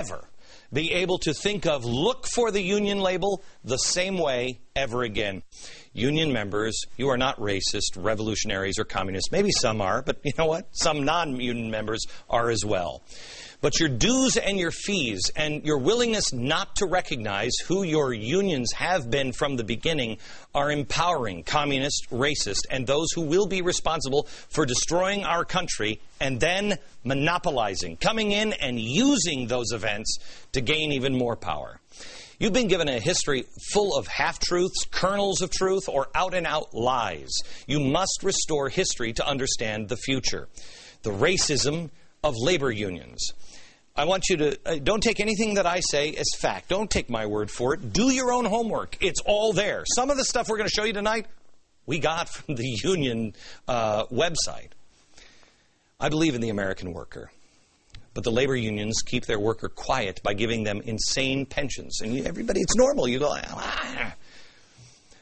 ever be able to think of look for the union label the same way ever again. Union members, you are not racist, revolutionaries, or communists. Maybe some are, but you know what? Some non-union members are as well. But your dues and your fees and your willingness not to recognize who your unions have been from the beginning are empowering communists, racists, and those who will be responsible for destroying our country and then monopolizing, coming in and using those events to gain even more power. You've been given a history full of half-truths, kernels of truth, or out-and-out lies. You must restore history to understand the future. The racism of labor unions. I want you to, don't take anything that I say as fact. Don't take my word for it. Do your own homework. It's all there. Some of the stuff we're going to show you tonight, we got from the union website. I believe in the American worker. But the labor unions keep their worker quiet by giving them insane pensions. And everybody, it's normal. You go, ah.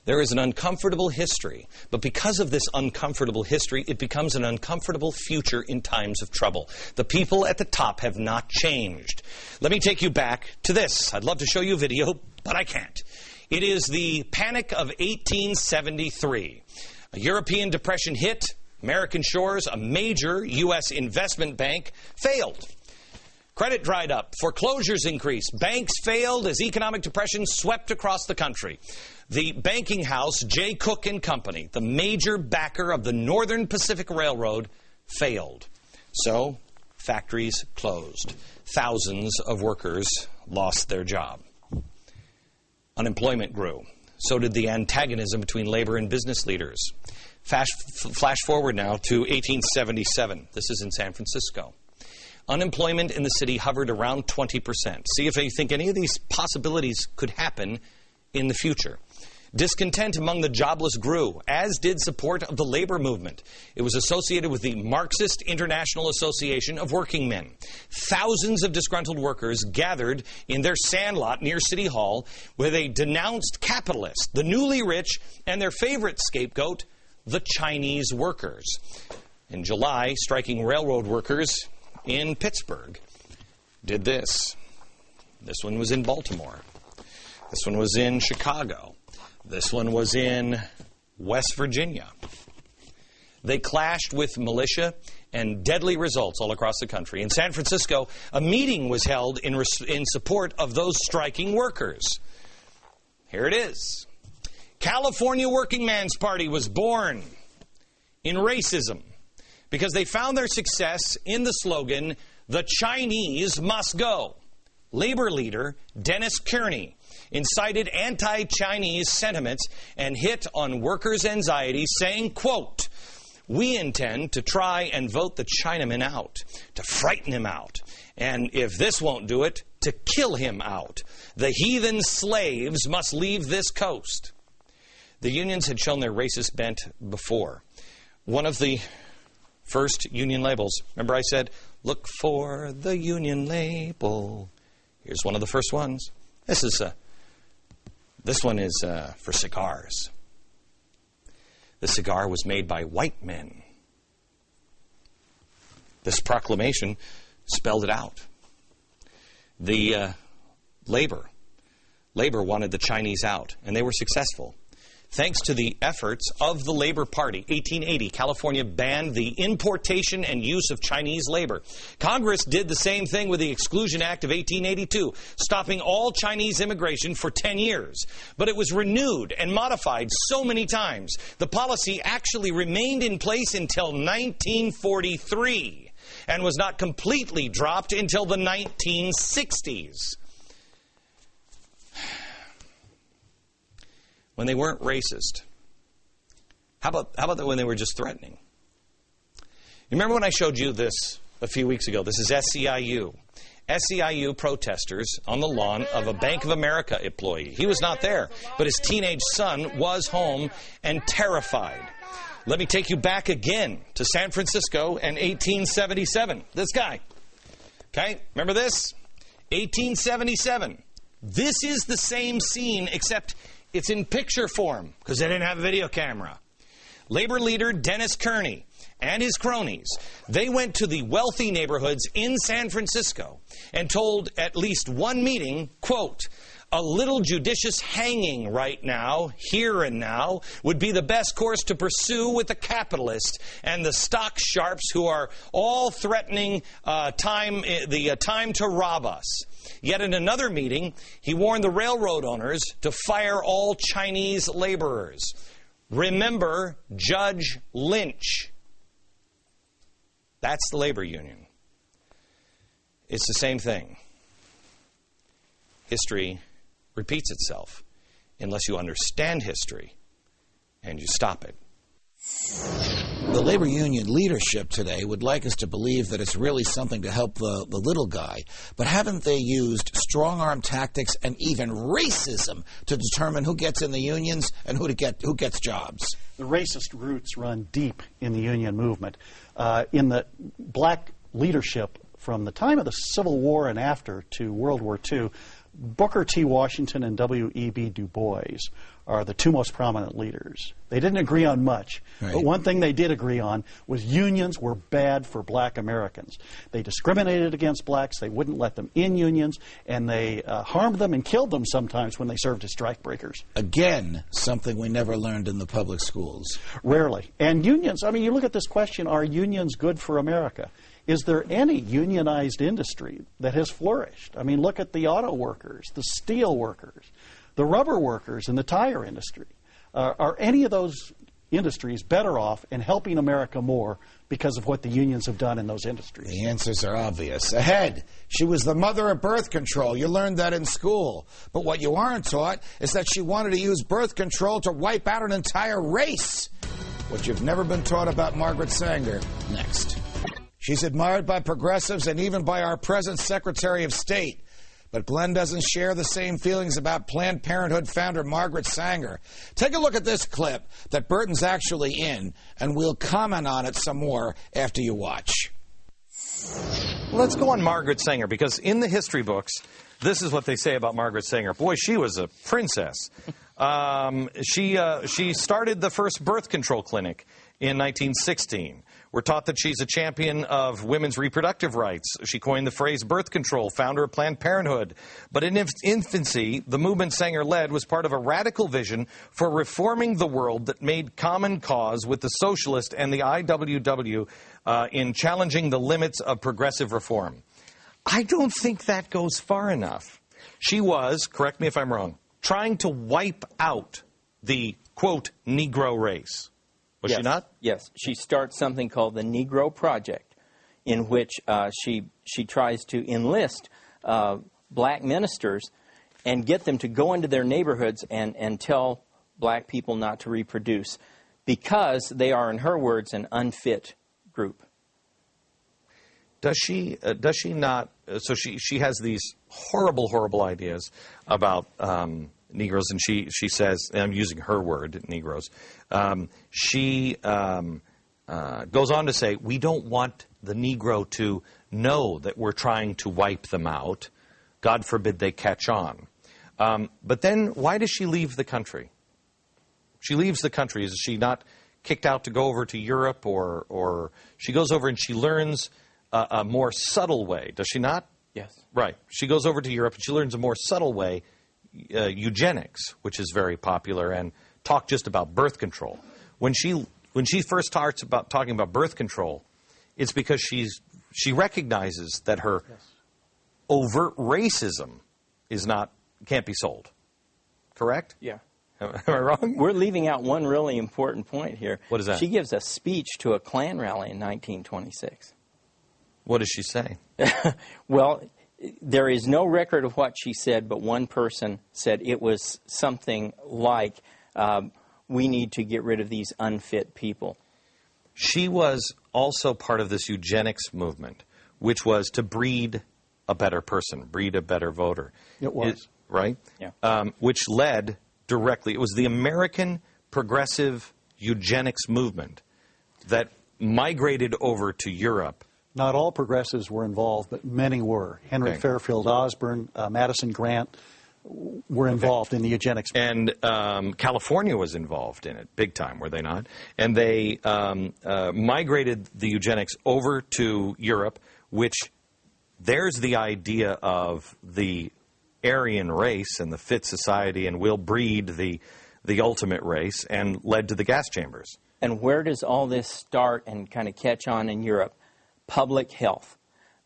There is an uncomfortable history, but because of this uncomfortable history, it becomes an uncomfortable future in times of trouble. The people at the top have not changed. Let me take you back to this. I'd love to show you a video, but I can't. It is the Panic of 1873. A European depression hit American shores. A major U.S. investment bank failed. Credit dried up. Foreclosures increased. Banks failed as economic depression swept across the country. The banking house, J. Cook & Company, the major backer of the Northern Pacific Railroad, failed. So, factories closed. Thousands of workers lost their job. Unemployment grew. So did the antagonism between labor and business leaders. Flash forward now to 1877. This is in San Francisco. Unemployment in the city hovered around 20%. See if you think any of these possibilities could happen in the future. Discontent among the jobless grew, as did support of the labor movement. It was associated with the Marxist International Association of Working Men. Thousands of disgruntled workers gathered in their sandlot near City Hall, where they denounced capitalists, the newly rich, and their favorite scapegoat, the Chinese workers. In July, striking railroad workers in Pittsburgh did this. This one was in Baltimore. This one was in Chicago. This one was in West Virginia. They clashed with militia and deadly results all across the country. In San Francisco, a meeting was held in support of those striking workers. Here it is. California Working Man's Party was born in racism because they found their success in the slogan, "The Chinese must go." Labor leader Dennis Kearney incited anti-Chinese sentiments and hit on workers' anxiety, saying, quote, "We intend to try and vote the Chinaman out, to frighten him out, and if this won't do it, to kill him out. The heathen slaves must leave this coast." The unions had shown their racist bent before. One of the first union labels, remember I said, look for the union label. Here's one of the first ones. This one is for cigars. The cigar was made by white men. This proclamation spelled it out. The labor wanted the Chinese out, and they were successful. Thanks to the efforts of the Labor Party, 1880, California banned the importation and use of Chinese labor. Congress did the same thing with the Exclusion Act of 1882, stopping all Chinese immigration for 10 years. But it was renewed and modified so many times. The policy actually remained in place until 1943 and was not completely dropped until the 1960s. When they weren't racist. How about when they were just threatening? You remember when I showed you this a few weeks ago? This is SEIU. SEIU protesters on the lawn of a Bank of America employee. He was not there, but his teenage son was home and terrified. Let me take you back again to San Francisco in 1877. This guy. Okay, remember this? 1877. This is the same scene, except it's in picture form because they didn't have a video camera. Labor leader Dennis Kearney and his cronies, they went to the wealthy neighborhoods in San Francisco and told at least one meeting, quote, "A little judicious hanging right now, here and now, would be the best course to pursue with the capitalist and the stock sharps who are all threatening time to rob us." Yet in another meeting, he warned the railroad owners to fire all Chinese laborers. Remember Judge Lynch. That's the labor union. It's the same thing. History repeats itself unless you understand history and you stop it. The labor union leadership today would like us to believe that it's really something to help the little guy, but haven't they used strong-arm tactics and even racism to determine who gets in the unions and who gets jobs? The racist roots run deep in the union movement. In the black leadership from the time of the Civil War and after to World War II, Booker T. Washington and W.E.B. Du Bois are the two most prominent leaders. They didn't agree on much, right, but one thing they did agree on was unions were bad for black Americans. They discriminated against blacks, they wouldn't let them in unions, and they harmed them and killed them sometimes when they served as strikebreakers. Again, something we never learned in the public schools. Rarely. And unions, I mean, you look at this question, are unions good for America? Is there any unionized industry that has flourished? I mean, look at the auto workers, the steel workers, the rubber workers in the tire industry. Are any of those industries better off in helping America more because of what the unions have done in those industries? The answers are obvious. Ahead, she was the mother of birth control. You learned that in school. But what you aren't taught is that she wanted to use birth control to wipe out an entire race. What you've never been taught about Margaret Sanger, next. She's admired by progressives and even by our present Secretary of State. But Glenn doesn't share the same feelings about Planned Parenthood founder Margaret Sanger. Take a look at this clip that Burton's actually in, and we'll comment on it some more after you watch. Let's go on Margaret Sanger, because in the history books, this is what they say about Margaret Sanger. Boy, she was a princess. She started the first birth control clinic in 1916. We're taught that she's a champion of women's reproductive rights. She coined the phrase birth control, founder of Planned Parenthood. But in infancy, the movement Sanger led was part of a radical vision for reforming the world that made common cause with the socialist and the IWW in challenging the limits of progressive reform. I don't think that goes far enough. She was, correct me if I'm wrong, trying to wipe out the, quote, Negro race. Was she not? Yes. She starts something called the Negro Project, in which she tries to enlist black ministers and get them to go into their neighborhoods and tell black people not to reproduce because they are, in her words, an unfit group. Does she not? So she has these horrible ideas about Negroes, and she says, and I'm using her word, Negroes. She goes on to say, we don't want the Negro to know that we're trying to wipe them out. God forbid they catch on. But then why does she leave the country? She leaves the country. Is she not kicked out to go over to Europe, or she goes over and she learns a more subtle way, does she not? Yes. Right. She goes over to Europe and she learns a more subtle way, eugenics, which is very popular, and talk just about birth control. When she first starts about talking about birth control, it's because she recognizes that her overt racism can't be sold. Correct? Yeah. Am I wrong? We're leaving out one really important point here. What is that? She gives a speech to a Klan rally in 1926. What does she say? Well, there is no record of what she said, but one person said it was something like, we need to get rid of these unfit people. She was also part of this eugenics movement, which was to breed a better person, breed a better voter. It was. Right? Yeah. Which led directly, it was the American progressive eugenics movement that migrated over to Europe. Not all progressives were involved, but many were. Henry Fairfield Osborn, Madison Grant, were involved in the eugenics. And California was involved in it, big time, were they not? And they migrated the eugenics over to Europe, which there's the idea of the Aryan race and the fit society, and will breed the ultimate race, and led to the gas chambers. And where does all this start and kind of catch on in Europe? Public health.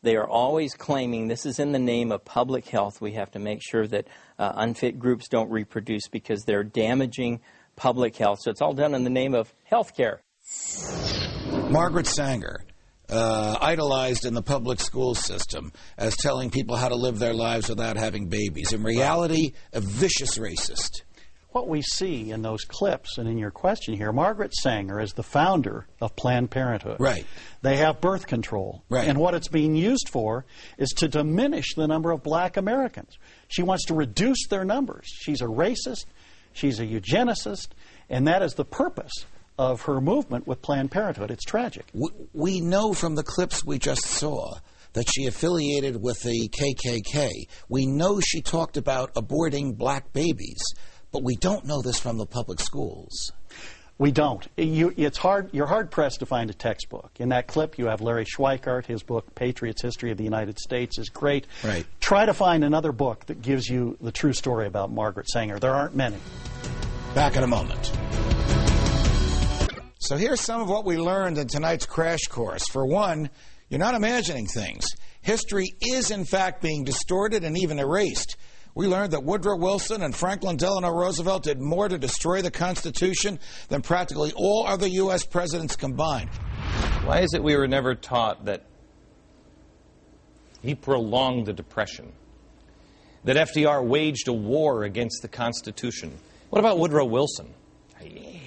They are always claiming this is in the name of public health. We have to make sure that unfit groups don't reproduce because they're damaging public health. So it's all done in the name of health care. Margaret Sanger, idolized in the public school system as telling people how to live their lives without having babies. In reality, a vicious racist. What we see in those clips and in your question here, Margaret Sanger is the founder of Planned Parenthood. Right. They have birth control. Right. And what it's being used for is to diminish the number of black Americans. She wants to reduce their numbers. She's a racist. She's a eugenicist. And that is the purpose of her movement with Planned Parenthood. It's tragic. We know from the clips we just saw that she affiliated with the KKK. We know she talked about aborting black babies. But we don't know this from the public schools. We don't. It's hard. You're hard-pressed to find a textbook. In that clip, you have Larry Schweikart. His book, Patriots' History of the United States, is great. Right. Try to find another book that gives you the true story about Margaret Sanger. There aren't many. Back in a moment. So here's some of what we learned in tonight's crash course. For one, you're not imagining things. History is, in fact, being distorted and even erased. We learned that Woodrow Wilson and Franklin Delano Roosevelt did more to destroy the Constitution than practically all other U.S. presidents combined. Why is it we were never taught that he prolonged the Depression? That FDR waged a war against the Constitution? What about Woodrow Wilson? I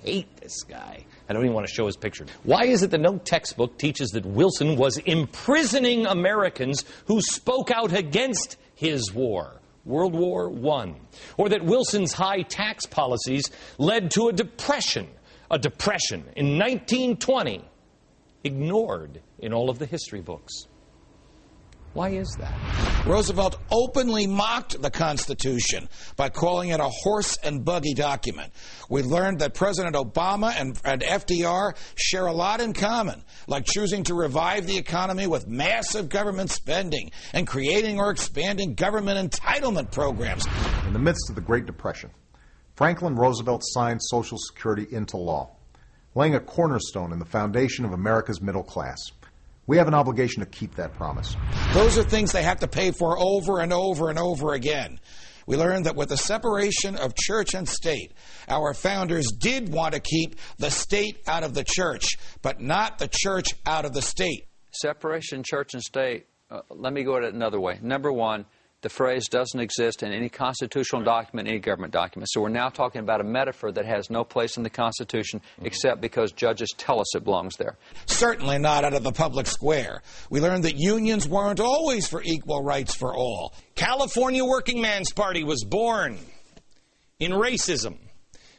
hate this guy. I don't even want to show his picture. Why is it that no textbook teaches that Wilson was imprisoning Americans who spoke out against his war, World War I, or that Wilson's high tax policies led to a depression in 1920, ignored in all of the history books? Why is that? Roosevelt openly mocked the Constitution by calling it a horse and buggy document. We learned that President Obama and FDR share a lot in common, like choosing to revive the economy with massive government spending and creating or expanding government entitlement programs. In the midst of the Great Depression, Franklin Roosevelt signed Social Security into law, laying a cornerstone in the foundation of America's middle class. We have an obligation to keep that promise. Those are things they have to pay for over and over and over again. We learned that with the separation of church and state, our founders did want to keep the state out of the church, but not the church out of the state. Separation church and state, let me go at it another way. Number one, the phrase doesn't exist in any constitutional document, any government document. So we're now talking about a metaphor that has no place in the Constitution except because judges tell us it belongs there. Certainly not out of the public square. We learned that unions weren't always for equal rights for all. California Working Man's Party was born in racism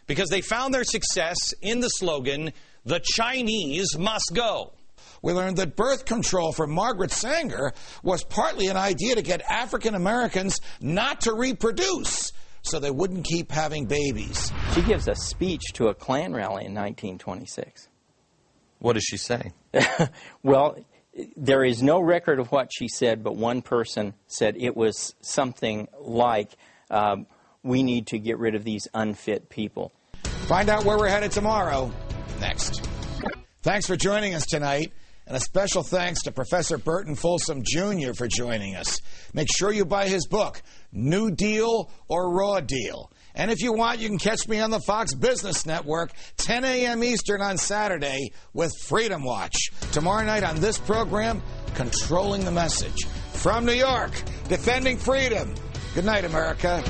because they found their success in the slogan, "The Chinese must go." We learned that birth control for Margaret Sanger was partly an idea to get African Americans not to reproduce so they wouldn't keep having babies. She gives a speech to a Klan rally in 1926. What does she say? Well, there is no record of what she said, but one person said it was something like, we need to get rid of these unfit people. Find out where we're headed tomorrow. Next. Thanks for joining us tonight. And a special thanks to Professor Burton Folsom Jr. for joining us. Make sure you buy his book, New Deal or Raw Deal. And if you want, you can catch me on the Fox Business Network, 10 a.m. Eastern on Saturday with Freedom Watch. Tomorrow night on this program, Controlling the Message. From New York, defending freedom. Good night, America.